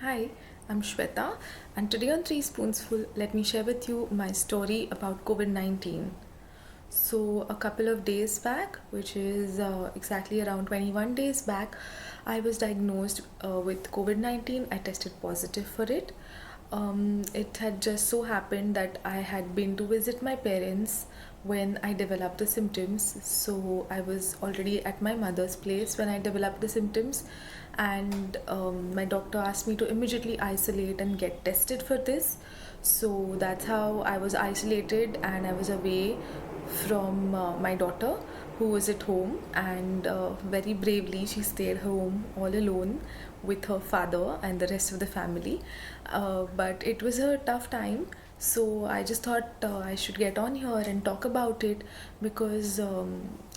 Hi, I'm Shweta, and today on Three Spoonsful, let me share with you my story about COVID 19. So, a couple of days back, which is exactly around 21 days back, I was diagnosed with COVID 19. I tested positive for it. It had just so happened that I had been to visit my parents when I developed the symptoms. So, I was already at my mother's place when I developed the symptoms, and my doctor asked me to immediately isolate and get tested for this. So, that's how I was isolated and I was away from my daughter who was at home, and very bravely she stayed home all alone with her father and the rest of the family. But it was a tough time, so I just thought I should get on here and talk about it because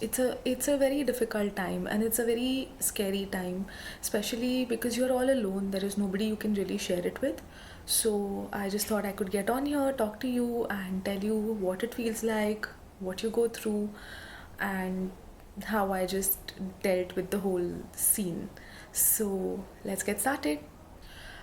it's a very difficult time and it's a very scary time, especially because you're all alone. There is nobody you can really share it with. So I just thought I could get on here, talk to you, and tell you what it feels like, what you go through, and how I just dealt with the whole scene. So let's get started.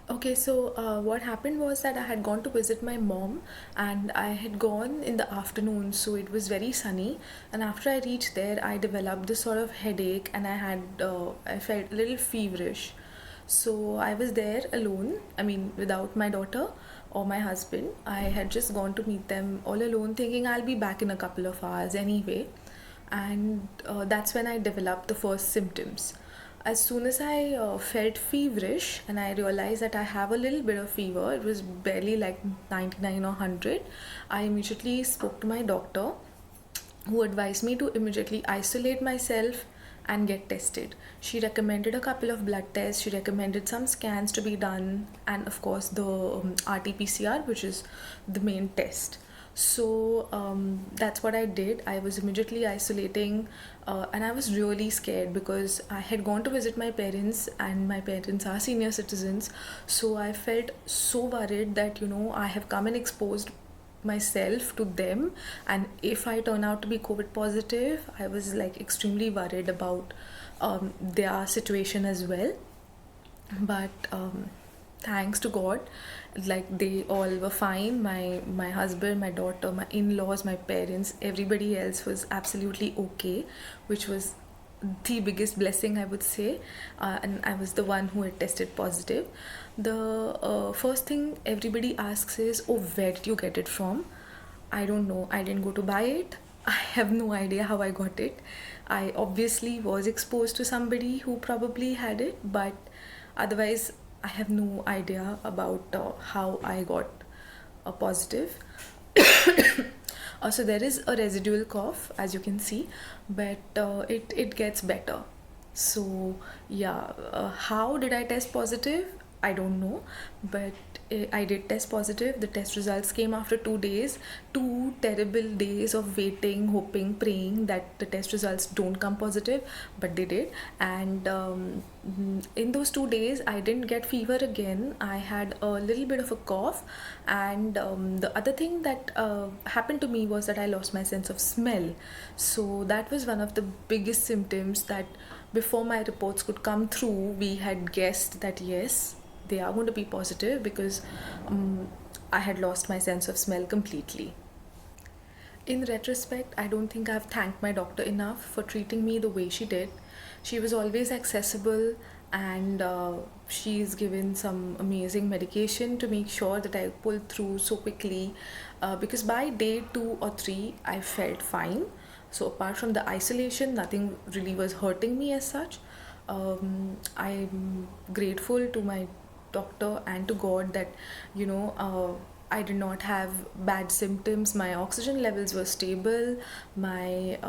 Okay, so what happened was that I had gone to visit my mom, and I had gone in the afternoon, so it was very sunny. And after I reached there, I developed this sort of headache, and I felt a little feverish. So I was there alone, I mean, without my daughter or my husband. I had just gone to meet them all alone, thinking I'll be back in a couple of hours anyway. And that's when I developed the first symptoms. As soon as I felt feverish and I realized that I have a little bit of fever, it was barely like 99 or 100, I immediately spoke to my doctor, who advised me to immediately isolate myself and get tested. She recommended a couple of blood tests, she recommended some scans to be done, and of course, the RT PCR, which is the main test. So that's what I did. I was immediately isolating, and I was really scared because I had gone to visit my parents, and my parents are senior citizens. So I felt so worried that, I have come and exposed myself to them, and if I turn out to be COVID positive, I was like extremely worried about their situation as well. But thanks to God, like they all were fine. My husband, my daughter, my in-laws, my parents, everybody else was absolutely okay, which was the biggest blessing, I would say. And I was the one who had tested positive. The first thing everybody asks is, oh, where did you get it from? I don't know. I didn't go to buy it. I have no idea how I got it. I obviously was exposed to somebody who probably had it, but otherwise, I have no idea about how I got a positive. So there is a residual cough, as you can see, but it gets better. So yeah, how did I test positive? I don't know, but I did test positive. The test results came after 2 days, 2 terrible days of waiting, hoping, praying that the test results don't come positive, but they did. And in those 2 days, I didn't get fever again. I had a little bit of a cough, and the other thing that happened to me was that I lost my sense of smell. So that was one of the biggest symptoms that before my reports could come through, we had guessed that yes, they are going to be positive because I had lost my sense of smell completely. In retrospect, I don't think I've thanked my doctor enough for treating me the way she did. She was always accessible, and she's given some amazing medication to make sure that I pulled through so quickly, because by day 2 or 3, I felt fine. So, apart from the isolation, nothing really was hurting me as such. I'm grateful to my doctor and to God that, I did not have bad symptoms. My oxygen levels were stable. My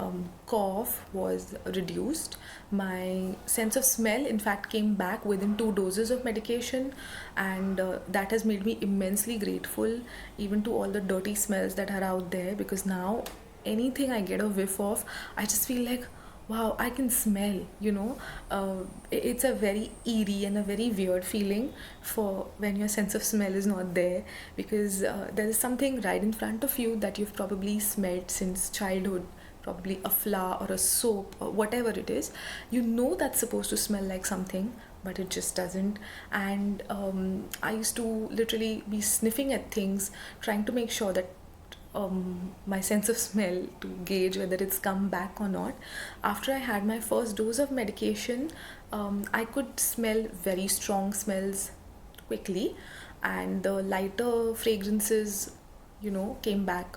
cough was reduced. My sense of smell, in fact, came back within 2 doses of medication, and that has made me immensely grateful, even to all the dirty smells that are out there, because now anything I get a whiff of, I just feel like, wow, I can smell. It's a very eerie and a very weird feeling for when your sense of smell is not there, because there is something right in front of you that you've probably smelled since childhood, probably a flower or a soap or whatever it is. You know that's supposed to smell like something, but it just doesn't. And I used to literally be sniffing at things, trying to make sure that my sense of smell to gauge whether it's come back or not. After I had my first dose of medication, I could smell very strong smells quickly, and the lighter fragrances, came back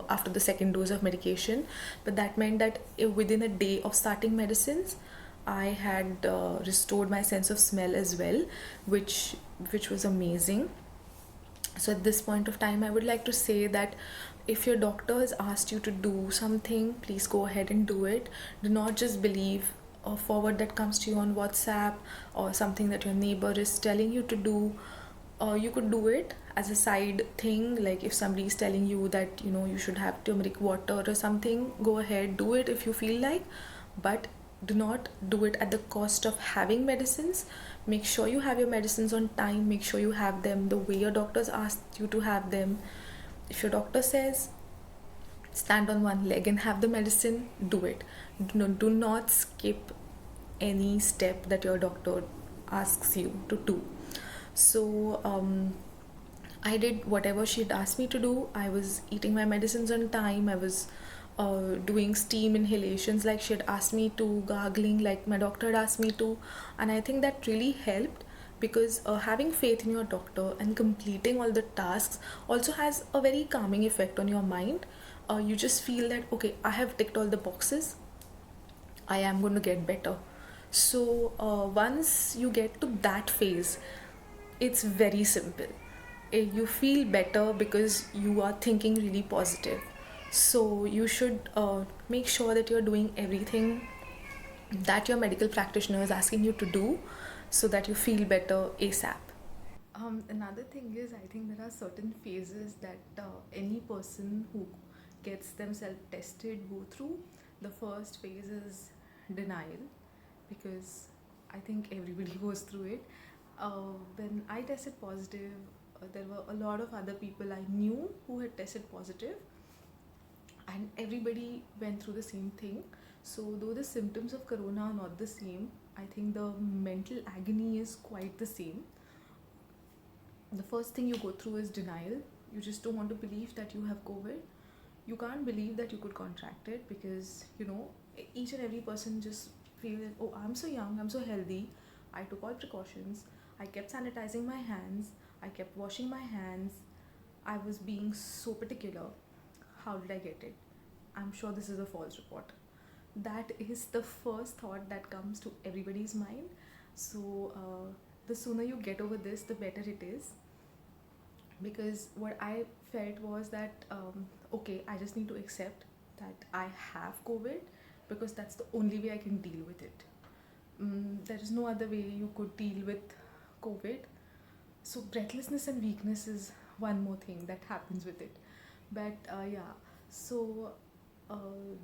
after the second dose of medication. But that meant that within a day of starting medicines, I had restored my sense of smell as well, which was amazing. So at this point of time, I would like to say that if your doctor has asked you to do something, please go ahead and do it. Do not just believe a forward that comes to you on WhatsApp or something that your neighbor is telling you to do. You could do it as a side thing, like if somebody is telling you that you should have turmeric water or something, go ahead, do it if you feel like, but do not do it at the cost of having medicines. Make sure you have your medicines on time, make sure you have them the way your doctors asked you to have them. If your doctor says stand on one leg and have the medicine, do it. Do not skip any step that your doctor asks you to do. So I did whatever she'd asked me to do. I was eating my medicines on time. I was doing steam inhalations like she had asked me to, gargling like my doctor had asked me to. And I think that really helped, because having faith in your doctor and completing all the tasks also has a very calming effect on your mind. You just feel that, okay, I have ticked all the boxes, I am going to get better. So once you get to that phase, it's very simple. You feel better because you are thinking really positive. So you should make sure that you're doing everything that your medical practitioner is asking you to do, so that you feel better ASAP. Another thing is, I think there are certain phases that any person who gets themselves tested go through. The first phase is denial, because I think everybody goes through it. When I tested positive, there were a lot of other people I knew who had tested positive, and everybody went through the same thing. So, though the symptoms of corona are not the same, I think the mental agony is quite the same. The first thing you go through is denial. You just don't want to believe that you have COVID. You can't believe that you could contract it, because each and every person just feel that, oh, I'm so young, I'm so healthy, I took all precautions, I kept sanitizing my hands, I kept washing my hands, I was being so particular. How did I get it? I'm sure this is a false report. That is the first thought that comes to everybody's mind. So the sooner you get over this, the better it is. Because what I felt was that, okay, I just need to accept that I have COVID, because that's the only way I can deal with it. There is no other way you could deal with COVID. So breathlessness and weakness is one more thing that happens with it. But yeah, so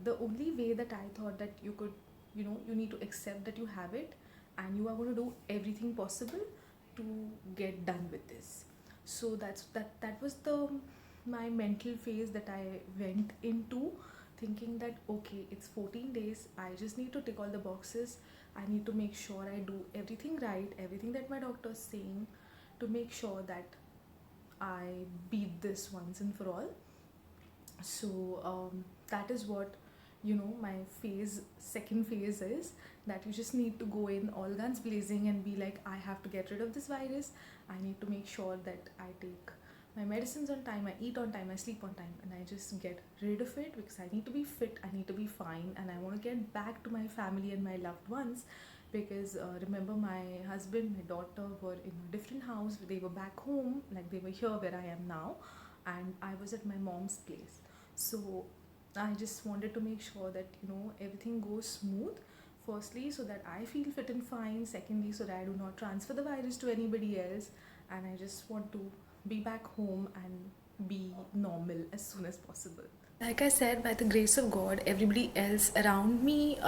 the only way that I thought that you could, you need to accept that you have it, and you are going to do everything possible to get done with this. So that was the my mental phase that I went into, thinking that, okay, it's 14 days, I just need to tick all the boxes, I need to make sure I do everything right, everything that my doctor is saying, to make sure that I beat this once and for all. So that is what my second phase is, that you just need to go in all guns blazing and be like, I have to get rid of this virus, I need to make sure that I take my medicines on time, I eat on time, I sleep on time, and I just get rid of it, because I need to be fit, I need to be fine, and I want to get back to my family and my loved ones. Because remember, my husband, my daughter were in a different house, they were back home, like they were here where I am now, and I was at my mom's place. So I just wanted to make sure that everything goes smooth, firstly so that I feel fit and fine, secondly so that I do not transfer the virus to anybody else, and I just want to be back home and be normal as soon as possible. Like I said, by the grace of God, everybody else around me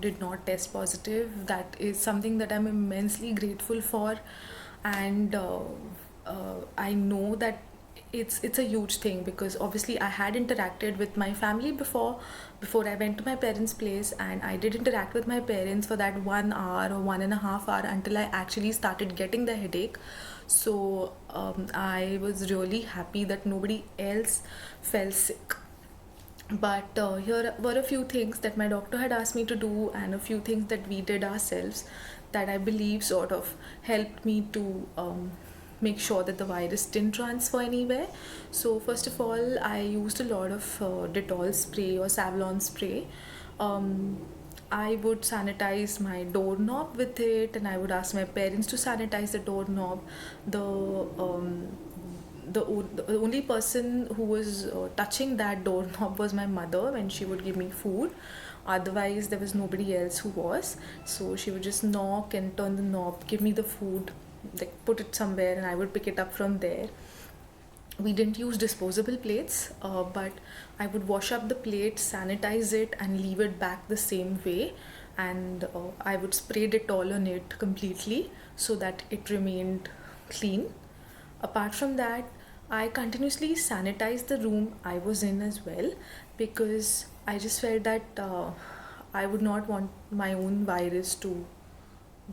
did not test positive. That is something that I'm immensely grateful for. And I know that it's a huge thing, because obviously I had interacted with my family before I went to my parents' place, and I did interact with my parents for that 1 hour or 1.5 hour until I actually started getting the headache. So I was really happy that nobody else fell sick. But here were a few things that my doctor had asked me to do, and a few things that we did ourselves that I believe sort of helped me to make sure that the virus didn't transfer anywhere. So, first of all, I used a lot of Dettol spray or Savlon spray. Um, I would sanitize my doorknob with it, and I would ask my parents to sanitize the doorknob. The only person who was touching that doorknob was my mother when she would give me food. Otherwise, there was nobody else who was. So she would just knock and turn the knob, give me the food, like put it somewhere, and I would pick it up from there. We didn't use disposable plates, but I would wash up the plate, sanitize it, and leave it back the same way. And I would spray Dettol on it completely so that it remained clean. Apart from that, I continuously sanitized the room I was in as well, because I just felt that I would not want my own virus to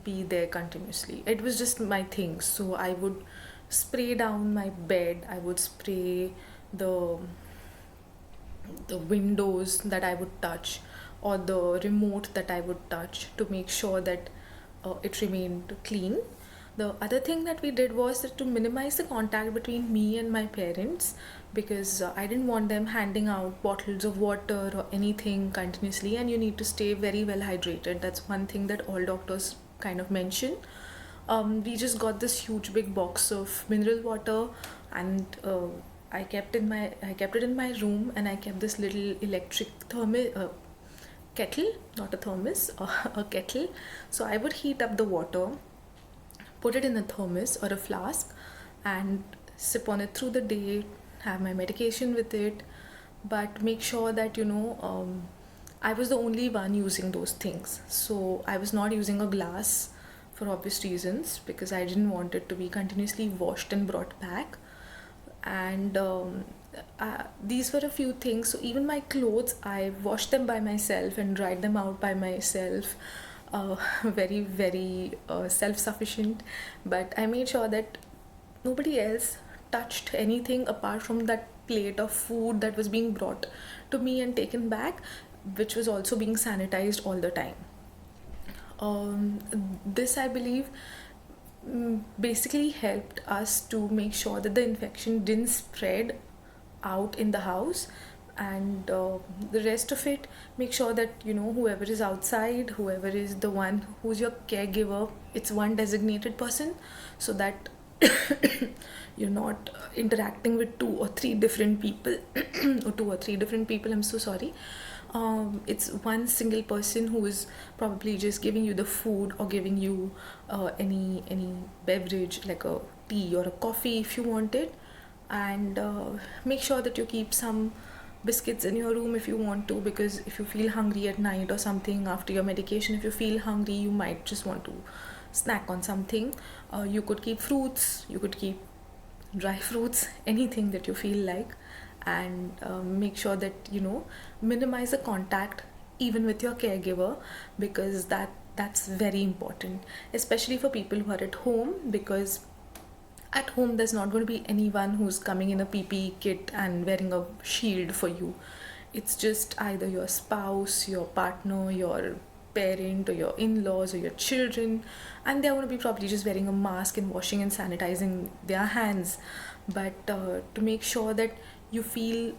be there continuously. It was just my things. So I would spray down my bed, I would spray the the windows that I would touch, or the remote that I would touch, to make sure that it remained clean. The other thing that we did was that to minimize the contact between me and my parents, because I didn't want them handing out bottles of water or anything continuously, and you need to stay very well hydrated. That's one thing that all doctors kind of mention. We just got this huge big box of mineral water, and I kept it in my room, and I kept this little electric thermos kettle, not a thermos, a kettle. So I would heat up the water, put it in a thermos or a flask, and sip on it through the day, have my medication with it, but make sure that I was the only one using those things. So I was not using a glass for obvious reasons, because I didn't want it to be continuously washed and brought back. And these were a few things. So even my clothes, I washed them by myself and dried them out by myself. Very, very self-sufficient. But I made sure that nobody else touched anything apart from that plate of food that was being brought to me and taken back, which was also being sanitized all the time. This, I believe, basically helped us to make sure that the infection didn't spread out in the house. And the rest of it, make sure that whoever is outside, whoever is the one who's your caregiver, it's one designated person, so that you're not interacting with two or three different people or two or three different people, I'm so sorry. It's one single person who is probably just giving you the food, or giving you any beverage like a tea or a coffee if you want it. And make sure that you keep some biscuits in your room if you want to, because if you feel hungry at night or something after your medication, if you feel hungry, you might just want to snack on something. You could keep fruits, you could keep dry fruits, anything that you feel like. And make sure that minimize the contact even with your caregiver, because that's very important, especially for people who are at home, because at home there's not going to be anyone who's coming in a PPE kit and wearing a shield for you. It's just either your spouse, your partner, your parent, or your in-laws, or your children, and they're going to be probably just wearing a mask and washing and sanitizing their hands. But to make sure that you feel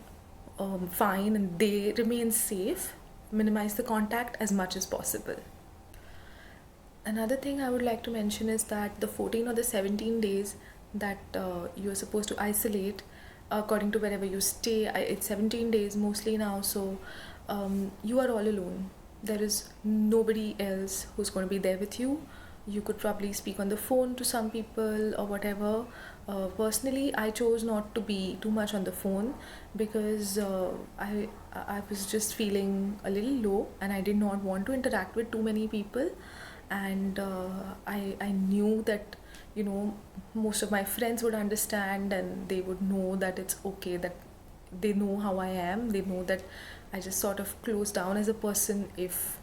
fine and they remain safe, minimize the contact as much as possible. Another thing I would like to mention is that the 14 or the 17 days that you're supposed to isolate, according to wherever you stay, it's 17 days mostly now. So you are all alone. There is nobody else who's going to be there with you. You could probably speak on the phone to some people or whatever. Personally, I chose not to be too much on the phone, because I was just feeling a little low, and I did not want to interact with too many people. And I knew that you know, most of my friends would understand and they would know that it's okay, that they know how I am. They know that I just sort of close down as a person if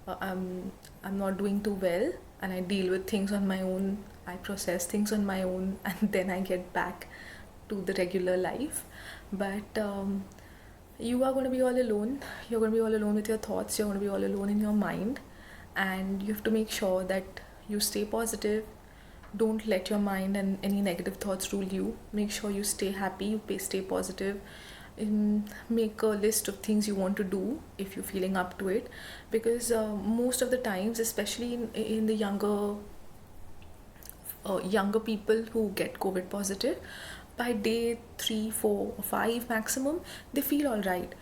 I'm not doing too well, and I deal with things on my own. I process things on my own, and then I get back to the regular life. But you are going to be all alone. You're going to be all alone with your thoughts. You're going to be all alone in your mind, and you have to make sure that you stay positive. Don't let your mind and any negative thoughts rule you. Make sure you stay happy, stay positive. Make a list of things you want to do if you're feeling up to it, because most of the times, especially in the younger people who get COVID positive, by day 3, 4, or 5 maximum, they feel all right.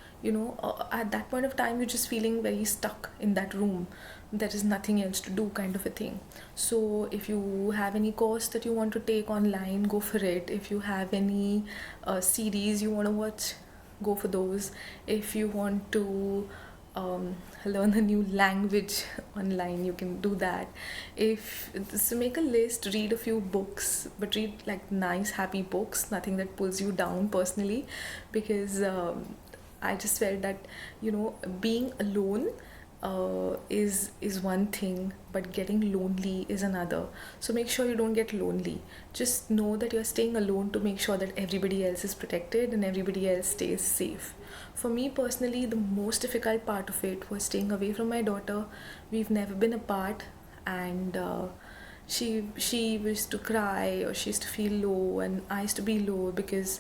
At that point of time, you're just feeling very stuck in that room. There is nothing else to do, kind of a thing. So, if you have any course that you want to take online, go for it. If you have any series you want to watch, go for those. If you want to um, learn a new language online, you can do that. If so, make a list, read a few books, but read like nice happy books, nothing that pulls you down personally, because I just felt that, being alone is one thing, but getting lonely is another. So make sure you don't get lonely. Just know that you're staying alone to make sure that everybody else is protected and everybody else stays safe. For me personally, the most difficult part of it was staying away from my daughter. We've never been apart, and she used to cry, or she used to feel low, and I used to be low because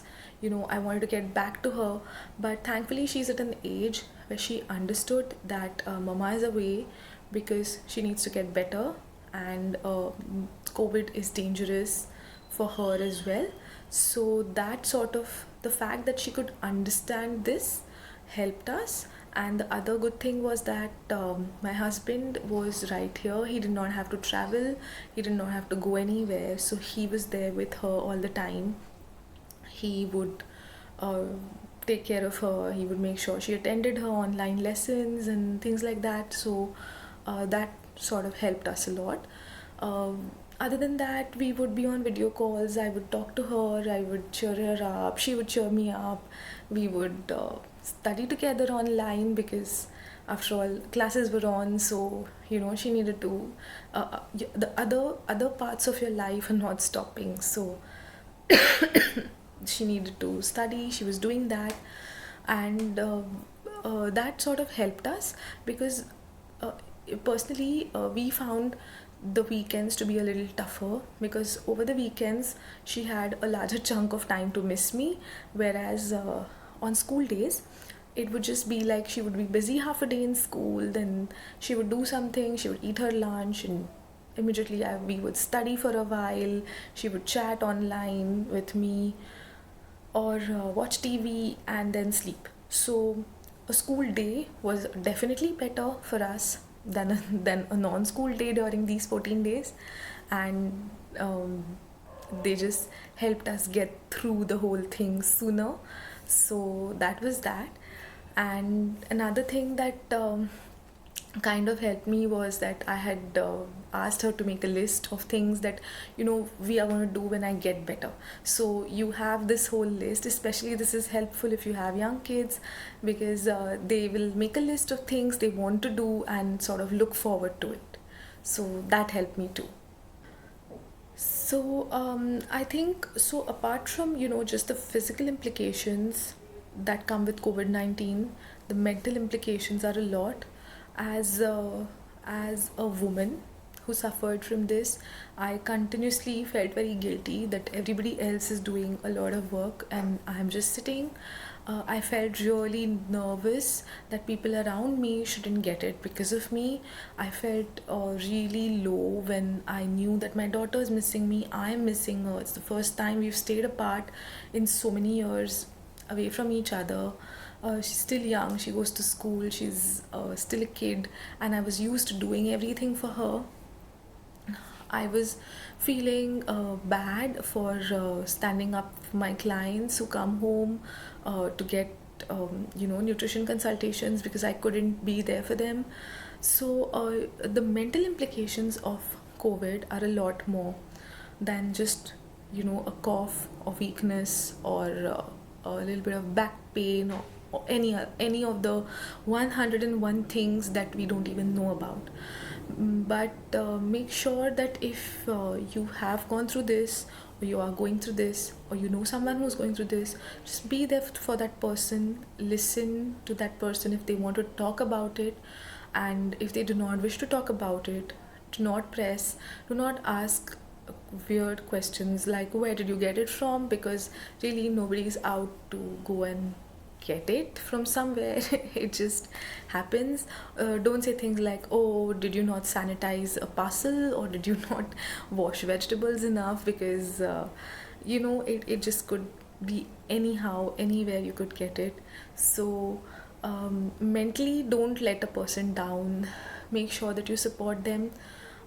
I wanted to get back to her. But thankfully she's at an age where she understood that mama is away because she needs to get better, and COVID is dangerous for her as well. So that sort of, the fact that she could understand this helped us. And the other good thing was that my husband was right here. He did not have to travel, he did not have to go anywhere, so he was there with her all the time. He would uh, take care of her. He would make sure she attended her online lessons and things like that. So that sort of helped us a lot. Other than that, we would be on video calls. I would talk to her, I would cheer her up, she would cheer me up. We would study together online because after all classes were on, so she needed to the other parts of your life are not stopping, so she needed to study. She was doing that, and that sort of helped us because uh, personally we found the weekends to be a little tougher, because over the weekends she had a larger chunk of time to miss me, whereas on school days it would just be like she would be busy half a day in school, then she would do something, she would eat her lunch, and immediately we would study for a while. She would chat online with me, or watch TV and then sleep. So a school day was definitely better for us than a non-school day during these 14 days, and they just helped us get through the whole thing sooner. So that was that. And another thing that kind of helped me was that I had asked her to make a list of things that we are going to do when I get better. So you have this whole list. Especially this is helpful if you have young kids, because they will make a list of things they want to do and sort of look forward to it. So that helped me too. So I think so. Apart from just the physical implications that come with COVID-19, the mental implications are a lot. As a woman who suffered from this, I continuously felt very guilty that everybody else is doing a lot of work and I'm just sitting. I felt really nervous that people around me shouldn't get it because of me. I felt really low when I knew that my daughter is missing me. I'm missing her. It's the first time we've stayed apart in so many years, away from each other. She's still young, she goes to school, she's still a kid, and I was used to doing everything for her. I was feeling bad for standing up for my clients who come home to get nutrition consultations, because I couldn't be there for them. So the mental implications of COVID are a lot more. than just, a cough or weakness or a little bit of back pain or any of the 101 things that we don't even know about. But make sure that if you have gone through this, or you are going through this, or you know someone who's going through this, just be there for that person. Listen to that person if they want to talk about it, and if they do not wish to talk about it, do not press, do not ask weird questions like where did you get it from, because really nobody's out to go and get it from somewhere. It just happens. Don't say things like, oh, did you not sanitize a parcel, or did you not wash vegetables enough, because it just could be anyhow, anywhere you could get it. So mentally don't let a person down. Make sure that you support them.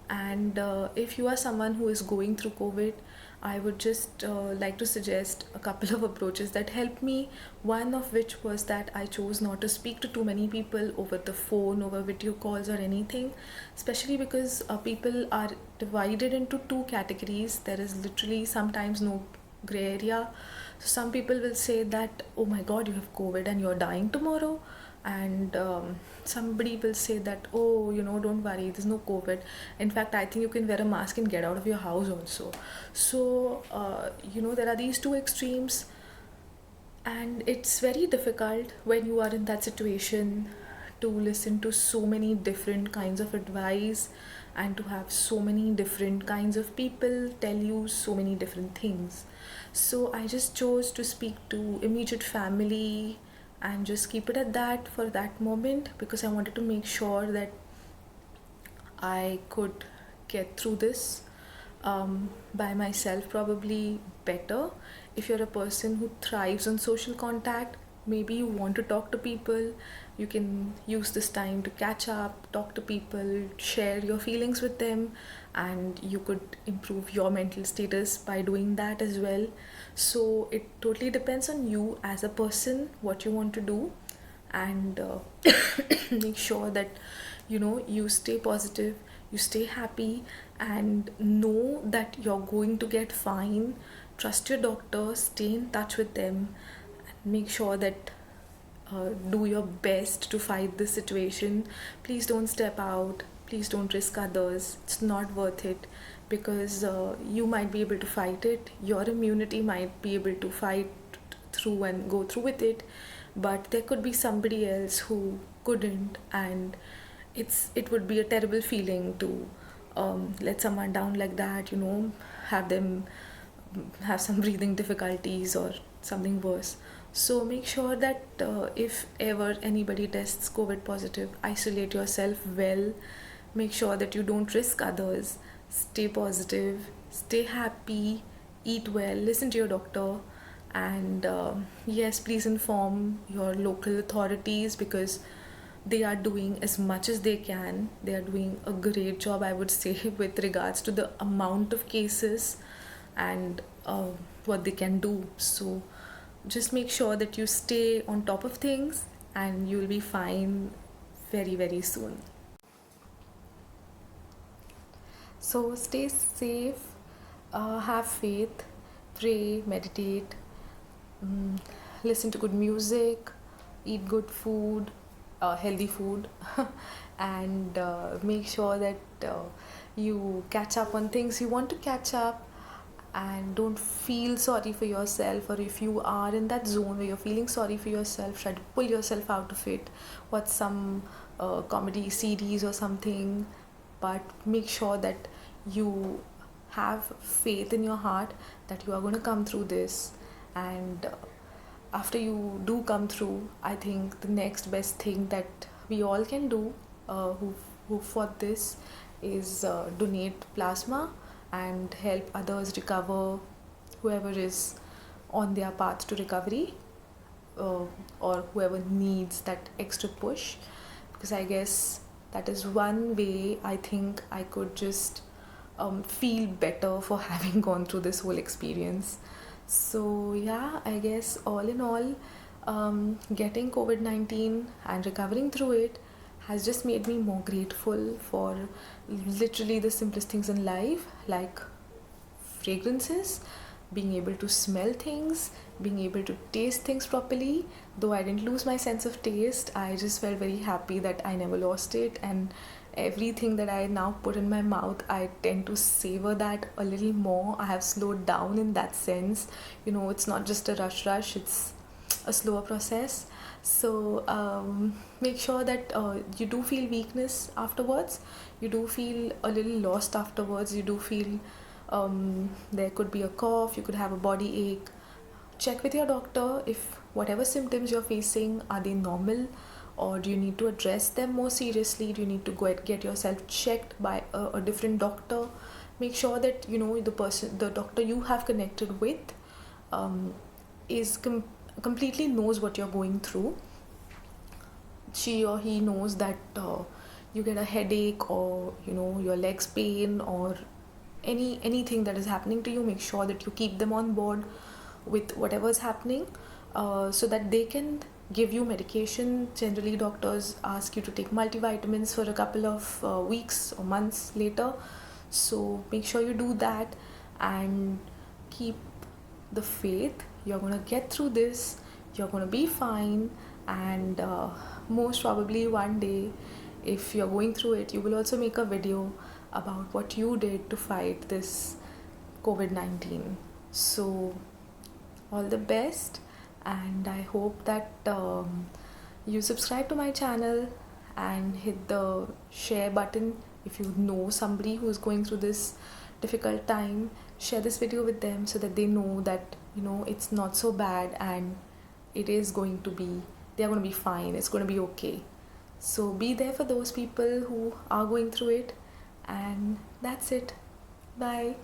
And if you are someone who is going through COVID, I would just like to suggest a couple of approaches that helped me. One of which was that I chose not to speak to too many people over the phone, over video calls, or anything, especially because people are divided into two categories. There is literally sometimes no gray area. So some people will say that, oh my god, you have COVID and you're dying tomorrow. And somebody will say that, oh, don't worry, there's no COVID. In fact, I think you can wear a mask and get out of your house also. So there are these two extremes, and it's very difficult when you are in that situation to listen to so many different kinds of advice, and to have so many different kinds of people tell you so many different things. So I just chose to speak to immediate family and just keep it at that for that moment, because I wanted to make sure that I could get through this by myself, probably better. If you're a person who thrives on social contact, maybe you want to talk to people, you can use this time to catch up, talk to people, share your feelings with them, and you could improve your mental status by doing that as well. So it totally depends on you as a person, what you want to do. And make sure that you stay positive, you stay happy, and know that you're going to get fine. Trust your doctor, stay in touch with them, and make sure that do your best to fight this situation. Please don't step out, please don't risk others, it's not worth it, because you might be able to fight it, your immunity might be able to fight through and go through with it, but there could be somebody else who couldn't. And it would be a terrible feeling to let someone down like that, have them have some breathing difficulties or something worse. So make sure that if ever anybody tests COVID positive, isolate yourself well. Make sure that you don't risk others. Stay positive, stay happy, eat well, listen to your doctor, and yes, please inform your local authorities, because they are doing as much as they can. They are doing a great job, I would say, with regards to the amount of cases and what they can do. So just make sure that you stay on top of things, and you will be fine very, very soon. So stay safe, have faith, pray, meditate, mm, listen to good music, eat good food, healthy food, and make sure that you catch up on things you want to catch up, and don't feel sorry for yourself. Or if you are in that zone where you're feeling sorry for yourself, try to pull yourself out of it. Watch some comedy series or something, but make sure that you have faith in your heart that you are going to come through this. And after you do come through, I think the next best thing that we all can do, who fought this, is donate plasma and help others recover, whoever is on their path to recovery, or whoever needs that extra push. Because I guess that is one way I think I could just feel better for having gone through this whole experience. So yeah, I guess all in all, getting COVID-19 and recovering through it has just made me more grateful for literally the simplest things in life, like fragrances, being able to smell things, being able to taste things properly. Though I didn't lose my sense of taste, I just felt very happy that I never lost it. And everything that I now put in my mouth, I tend to savor that a little more. I have slowed down in that sense. It's not just a rush, it's a slower process. So make sure that you do feel weakness afterwards, you do feel a little lost afterwards, you do feel there could be a cough, you could have a body ache. Check with your doctor if whatever symptoms you're facing, are they normal, or do you need to address them more seriously? Do you need to go and get yourself checked by a different doctor? Make sure that the doctor you have connected with is completely knows what you're going through. She or he knows that you get a headache, or your legs pain, or anything that is happening to you. Make sure that you keep them on board with whatever is happening, so that they can give you medication. Generally, doctors ask you to take multivitamins for a couple of weeks or months later. So make sure you do that and keep the faith. You're going to get through this, you're going to be fine. And most probably one day, if you're going through it, you will also make a video about what you did to fight this COVID-19. So all the best, and I hope that you subscribe to my channel and hit the share button. If you know somebody who's going through this difficult time, share this video with them so that they know that it's not so bad, and it is going to be, they're going to be fine, it's going to be okay. So be there for those people who are going through it, and that's it. Bye.